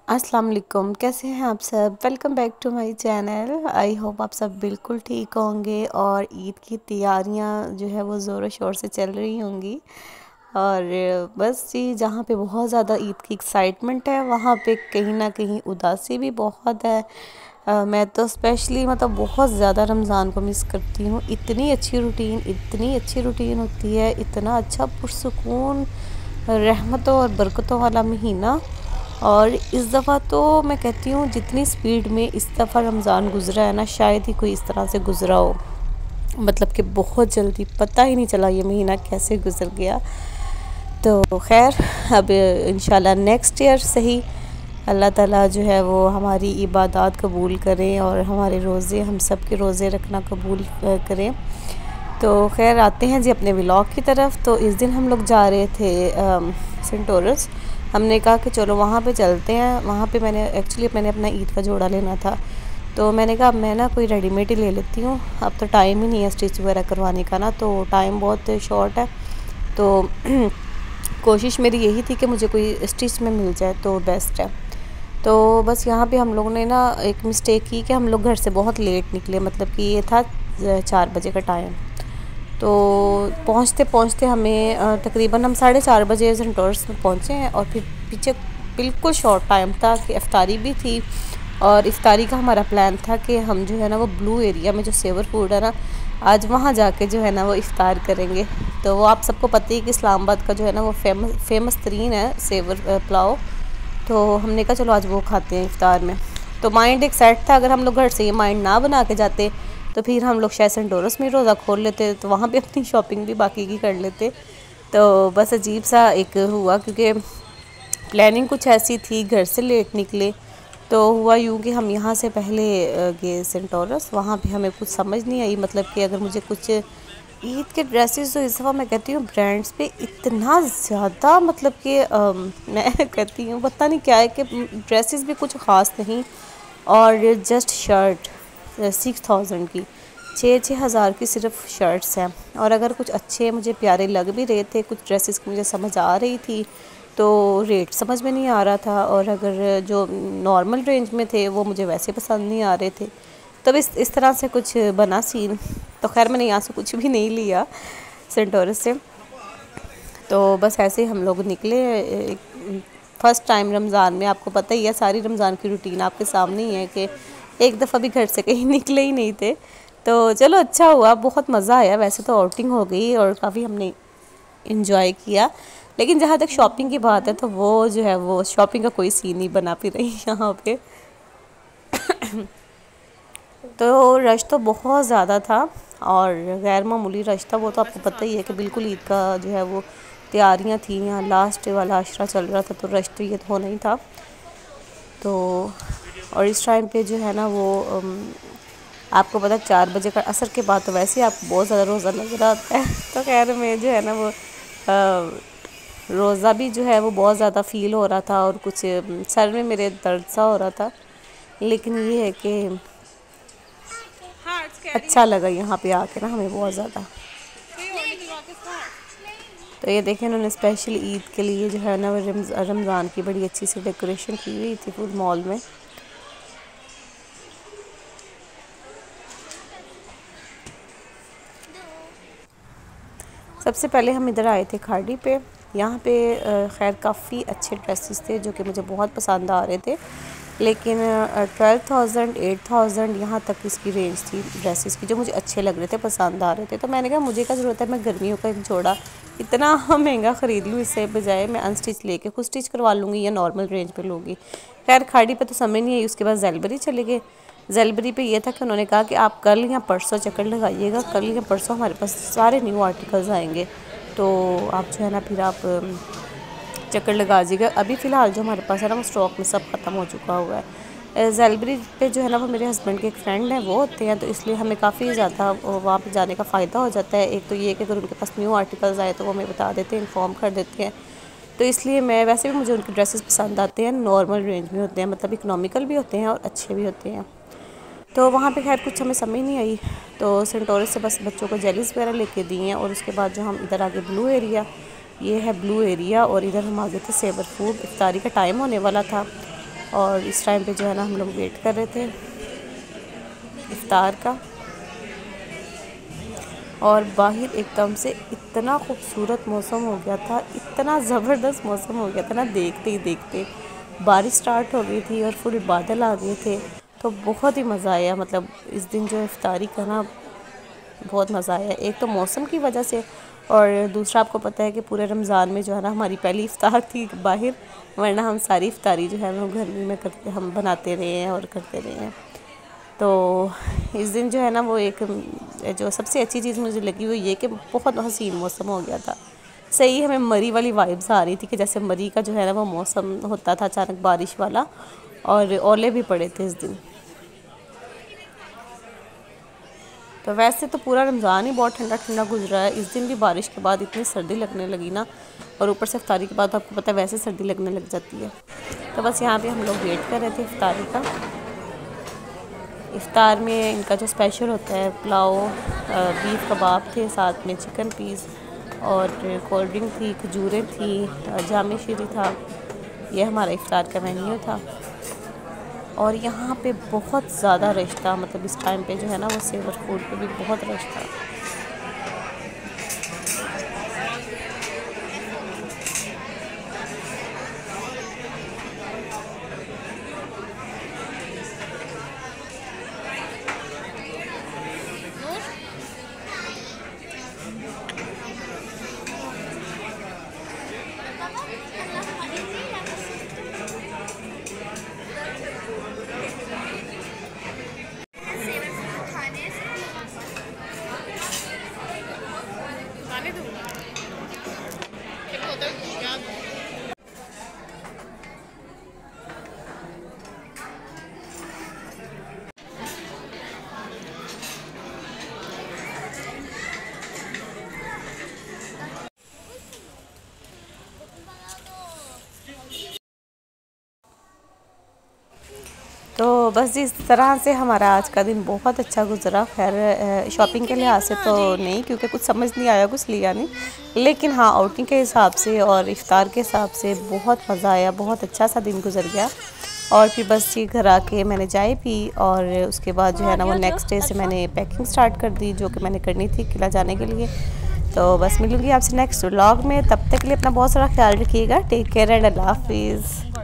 अस्सलाम वालेकुम, कैसे हैं आप सब। Welcome back to my channel. I hope आप सब बिल्कुल ठीक होंगे और ईद की तैयारियां जो है वो ज़ोरों शोर से चल रही होंगी। और बस जी, जहाँ पे बहुत ज़्यादा ईद की एक्साइटमेंट है वहाँ पे कहीं ना कहीं उदासी भी बहुत है। मैं तो स्पेशली मतलब बहुत ज़्यादा रमज़ान को मिस करती हूँ। इतनी अच्छी रूटीन होती है, इतना अच्छा पुरसुकून रहमतों और बरकतों वाला महीना। और इस दफ़ा तो मैं कहती हूँ जितनी स्पीड में इस दफ़ा रमज़ान गुज़रा है ना, शायद ही कोई इस तरह से गुज़रा हो। मतलब कि बहुत जल्दी, पता ही नहीं चला ये महीना कैसे गुज़र गया। तो खैर, अब इंशाल्लाह नेक्स्ट ईयर सही अल्लाह ताला जो है वो हमारी इबादत कबूल करें और हमारे रोज़े, हम सब के रोज़े रखना कबूल करें। तो खैर, आते हैं जी अपने व्लॉग की तरफ। तो इस दिन हम लोग जा रहे थे सेंट टॉरस। हमने कहा कि चलो वहाँ पे चलते हैं। वहाँ पे मैंने अपना ईद का जोड़ा लेना था। तो मैंने कहा मैं ना कोई रेडीमेड ही ले लेती हूँ, अब तो टाइम ही नहीं है स्टिच वगैरह करवाने का ना, तो टाइम बहुत शॉर्ट है। तो कोशिश मेरी यही थी कि मुझे कोई स्टिच में मिल जाए तो बेस्ट है। तो बस यहाँ पे हम लोगों ने ना एक मिस्टेक की कि हम लोग घर से बहुत लेट निकले। मतलब कि ये था 4 बजे का टाइम। तो पहुँचते पहुँचते हमें तकरीबन हम 4:30 बजे सेंट टॉरस में पहुँचे हैं। और फिर पीछे बिल्कुल शॉर्ट टाइम था कि इफ्तारी भी थी। और इफ्तारी का हमारा प्लान था कि हम जो है ना वो ब्लू एरिया में जो सेवर फूड है ना, आज वहाँ जाके जो है ना वो इफ़्तार करेंगे। तो वो आप सबको पता ही कि इस्लामाबाद का जो है ना वो फेमस तरीन है सेवर पुलाव। तो हमने कहा चलो आज वो खाते हैं इफ़्तार में। तो माइंड एक सेट था, अगर हम लोग घर से ये माइंड ना बना के जाते तो फिर हम लोग शायद सेंट टॉरस में रोज़ा खोल लेते, तो वहाँ पे अपनी शॉपिंग भी बाकी की कर लेते। तो बस अजीब सा एक हुआ, क्योंकि प्लानिंग कुछ ऐसी थी, घर से लेट निकले। तो हुआ यूँ कि हम यहाँ से पहले गए सेंट टॉरस। वहाँ पे हमें कुछ समझ नहीं आई। मतलब कि अगर मुझे कुछ ईद के ड्रेसेस, तो इस दफ़ा मैं कहती हूँ ब्रांड्स पे इतना ज़्यादा, मतलब कि मैं कहती हूँ पता नहीं क्या है कि ड्रेसेस भी कुछ ख़ास नहीं। और जस्ट शर्ट 6000 की, 6-6 हज़ार की सिर्फ शर्ट्स हैं। और अगर कुछ अच्छे मुझे प्यारे लग भी रहे थे, कुछ ड्रेसेस की मुझे समझ आ रही थी, तो रेट समझ में नहीं आ रहा था। और अगर जो नॉर्मल रेंज में थे वो मुझे वैसे पसंद नहीं आ रहे थे। तब इस तरह से कुछ बना सीन। तो खैर मैंने यहाँ से कुछ भी नहीं लिया सेंट टॉरस से। तो बस ऐसे ही हम लोग निकले। फ़र्स्ट टाइम रमज़ान में, आपको पता ही है सारी रमज़ान की रूटीन आपके सामने ही है कि एक दफ़ा भी घर से कहीं निकले ही नहीं थे। तो चलो अच्छा हुआ, बहुत मज़ा आया। वैसे तो आउटिंग हो गई और काफ़ी हमने इंजॉय किया। लेकिन जहाँ तक शॉपिंग की बात है तो वो जो है वो शॉपिंग का कोई सीन नहीं बना पी रही यहाँ पे। तो रश तो बहुत ज़्यादा था और गैर मामूली रश था। वो तो आपको पता ही है कि बिल्कुल ईद का जो है वो तैयारियां थी, यहाँ लास्ट वाला अशरा चल रहा था, तो रश तो ये तो होना ही था। तो और इस टाइम पे जो है ना वो आपको पता 4 बजे का असर के बाद तो वैसे ही आपको बहुत ज़्यादा रोज़ा लग रहा होता है। तो खैर में जो है ना वो रोज़ा भी जो है वो बहुत ज़्यादा फ़ील हो रहा था और कुछ सर में मेरे दर्द सा हो रहा था। लेकिन ये है कि अच्छा लगा यहाँ पे आके ना हमें बहुत ज़्यादा। तो ये देखें, उन्होंने स्पेशल ईद के लिए जो है ना वो रमज़ान की बड़ी अच्छी सी डेकोरेशन की हुई थी फुल मॉल में। सबसे पहले हम इधर आए थे खाड़ी पे। यहाँ पे खैर काफ़ी अच्छे ड्रेसेस थे जो कि मुझे बहुत पसंद आ रहे थे। लेकिन 12,000 8,000 यहाँ तक इसकी रेंज थी ड्रेसेस की, जो मुझे अच्छे लग रहे थे, पसंद आ रहे थे। तो मैंने कहा मुझे क्या ज़रूरत है, मैं गर्मियों का एक जोड़ा इतना महंगा ख़रीद लूँ, इससे बजाय मैं अनस्टिच लेके खुद स्टिच करवा लूँगी या नॉर्मल रेंज पे लूँगी। खैर खाड़ी पे तो समझ नहीं आई। उसके बाद जैलबरी चले गए। जैलबरी पे ये था कि उन्होंने कहा कि आप कल या परसों चक्कर लगाइएगा, कल या परसों हमारे पास सारे न्यू आर्टिकल्स आएंगे, तो आप जो है ना फिर आप चक्कर लगा दीजिएगा। अभी फ़िलहाल जो हमारे पास है ना वो स्टॉक में सब ख़त्म हो चुका हुआ है। जैलबरी पे जो है ना वो मेरे हस्बैंड के एक फ्रेंड हैं, वो होते हैं, तो इसलिए हमें काफ़ी ज़्यादा वहाँ पे जाने का फ़ायदा हो जाता है। एक तो ये कि अगर उनके पास न्यू आर्टिकल्स आए तो वो हमें बता देते हैं, इन्फॉर्म कर देते हैं। तो इसलिए मैं वैसे भी मुझे उनके ड्रेसेस पसंद आते हैं, नॉर्मल रेंज में होते हैं, मतलब इकोनॉमिकल भी होते हैं और अच्छे भी होते हैं। तो वहाँ पे खैर कुछ हमें समझ नहीं आई। तो सेंट टॉरस से बस बच्चों को जेलीस वगैरह लेके दिए हैं। और उसके बाद जो हम इधर आगे ब्लू एरिया, ये है ब्लू एरिया, और इधर हम आ गए थे सेवर फूड। इफ्तारी का टाइम होने वाला था और इस टाइम पे जो है ना हम लोग वेट कर रहे थे इफ्तार का। और बाहर एकदम से इतना खूबसूरत मौसम हो गया था, इतना ज़बरदस्त मौसम हो गया था ना, देखते ही देखते बारिश स्टार्ट हो गई थी और फुल बादल आ गए थे। तो बहुत ही मज़ा आया, मतलब इस दिन जो इफ्तारी का ना बहुत मज़ा आया। एक तो मौसम की वजह से, और दूसरा आपको पता है कि पूरे रमज़ान में जो है ना हमारी पहली इफ्तार थी बाहर, वरना हम सारी इफ्तारी जो है वो घर में करते, हम बनाते रहे हैं और करते रहे हैं। तो इस दिन जो है ना वो एक जो सबसे अच्छी चीज़ मुझे लगी वो ये कि बहुत हसीन मौसम हो गया था। सही हमें मरी वाली वाइब्स आ रही थी कि जैसे मरी का जो है ना वो मौसम होता था अचानक बारिश वाला, और ओले भी पड़े थे इस दिन। तो वैसे तो पूरा रमज़ान ही बहुत ठंडा ठंडा गुजरा है, इस दिन भी बारिश के बाद इतनी सर्दी लगने लगी ना, और ऊपर से इफ्तारी के बाद आपको पता है वैसे सर्दी लगने लग जाती है। तो बस यहाँ पे हम लोग वेट कर रहे थे इफ्तारी का। इफ्तार में इनका जो स्पेशल होता है पुलाव, बीफ कबाब थे, साथ में चिकन पीस और कोल्ड ड्रिंक थी, खजूरें थी, जाम शीरी था। ये हमारा इफ्तार का मेन्यू था। और यहाँ पे बहुत ज़्यादा रश था, मतलब इस टाइम पे जो है ना वो सेवर फूड पे भी बहुत रश था। तो बस इस तरह से हमारा आज का दिन बहुत अच्छा गुजरा। खैर शॉपिंग के लिहाज से तो नहीं, क्योंकि कुछ समझ नहीं आया, कुछ लिया नहीं, लेकिन हाँ आउटिंग के हिसाब से और इफ्तार के हिसाब से बहुत मज़ा आया, बहुत अच्छा सा दिन गुजर गया। और फिर बस जी घर आके मैंने चाय पी, और उसके बाद जो है ना वो नेक्स्ट डे से मैंने पैकिंग स्टार्ट कर दी, जो कि मैंने करनी थी किला जाने के लिए। तो बस मिलूँगी आपसे नेक्स्ट व्लॉग में, तब तक के लिए अपना बहुत सारा ख्याल रखिएगा। टेक केयर एंड अल्लाह हाफिज़।